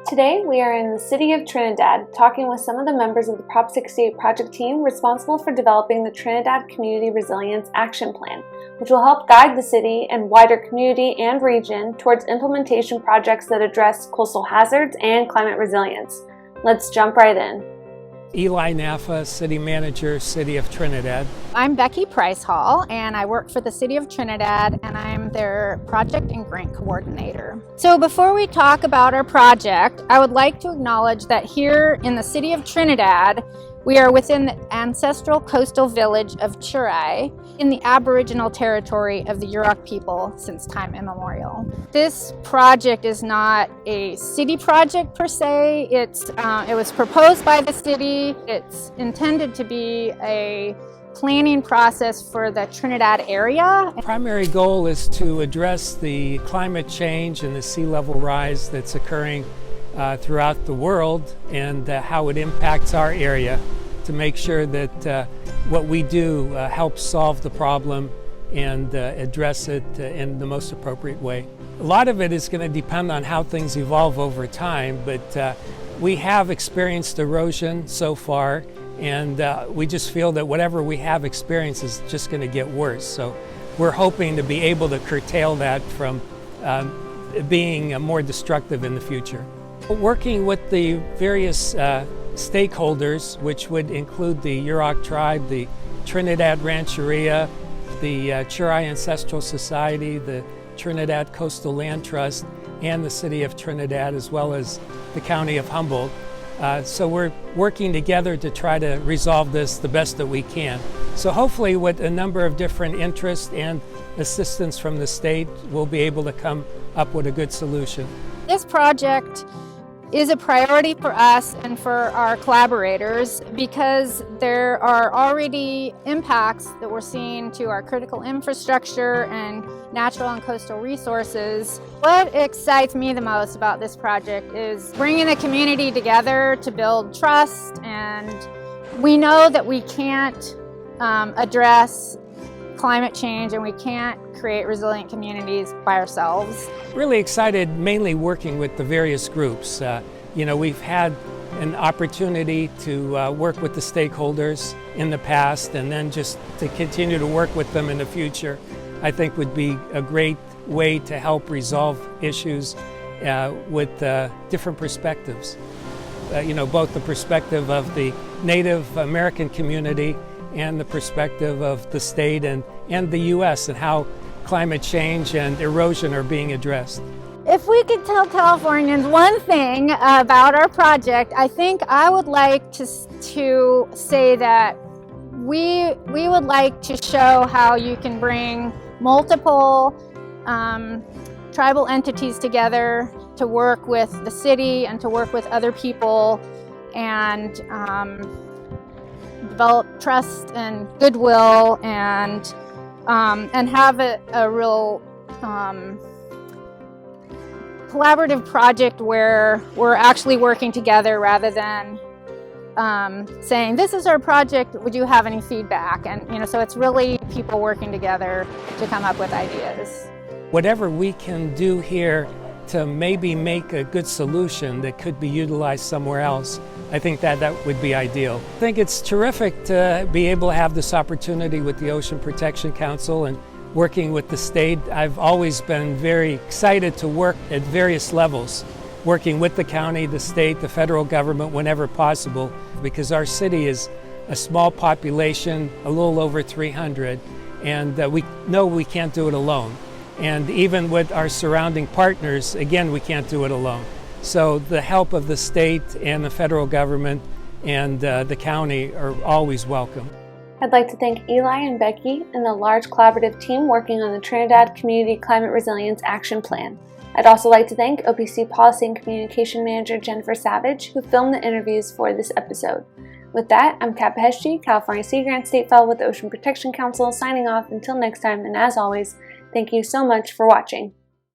Today, we are in the City of Trinidad talking with some of the members of the Prop 68 project team responsible for developing the Trinidad Community Resilience Action Plan, which will help guide the city and wider community and region towards implementation projects that address coastal hazards and climate resilience. Let's jump right in. Eli Naffah, City Manager, City of Trinidad. I'm Becky Price-Hall, and I work for the City of Trinidad, and I'm their project and grant coordinator. So before we talk about our project, I would like to acknowledge that here in the City of Trinidad, we are within the ancestral coastal village of Tsurai in the aboriginal territory of the Yurok people since time immemorial. This project is not a city project per se. It was proposed by the city. It's intended to be a planning process for the Trinidad area. The primary goal is to address the climate change and the sea level rise that's occurring throughout the world and how it impacts our area, to make sure that what we do helps solve the problem and address it in the most appropriate way. A lot of it is going to depend on how things evolve over time, but we have experienced erosion so far, and we just feel that whatever we have experienced is just going to get worse. So we're hoping to be able to curtail that from being more destructive in the future. Working with the various stakeholders, which would include the Yurok Tribe, the Trinidad Rancheria, the Tsurai Ancestral Society, the Trinidad Coastal Land Trust, and the City of Trinidad, as well as the County of Humboldt. So we're working together to try to resolve this the best that we can. So hopefully with a number of different interests and assistance from the state, we'll be able to come up with a good solution. This project is a priority for us and for our collaborators because there are already impacts that we're seeing to our critical infrastructure and natural and coastal resources. What excites me the most about this project is bringing the community together to build trust, and we know that we can't address climate change and we can't create resilient communities by ourselves. Really excited mainly working with the various groups. We've had an opportunity to work with the stakeholders in the past, and then just to continue to work with them in the future, I think would be a great way to help resolve issues with different perspectives. Both the perspective of the Native American community and the perspective of the state and the U.S. and how climate change and erosion are being addressed. If we could tell Californians one thing about our project, I think I would like to say that we would like to show how you can bring multiple tribal entities together to work with the city and to work with other people and develop trust and goodwill and have a real collaborative project where we're actually working together rather than saying, this is our project, would you have any feedback? And so it's really people working together to come up with ideas. Whatever we can do here to maybe make a good solution that could be utilized somewhere else, I think that would be ideal. I think it's terrific to be able to have this opportunity with the Ocean Protection Council and working with the state. I've always been very excited to work at various levels, working with the county, the state, the federal government whenever possible, because our city is a small population, a little over 300, and we know we can't do it alone. And even with our surrounding partners, again, we can't do it alone. So the help of the state and the federal government and the county are always welcome. I'd like to thank Eli and Becky and the large collaborative team working on the Trinidad Community Climate Resilience Action Plan. I'd also like to thank OPC Policy and Communication Manager Jennifer Savage, who filmed the interviews for this episode. With that, I'm Kat Beheshti, California Sea Grant State Fellow with the Ocean Protection Council, signing off until next time, and as always, thank you so much for watching.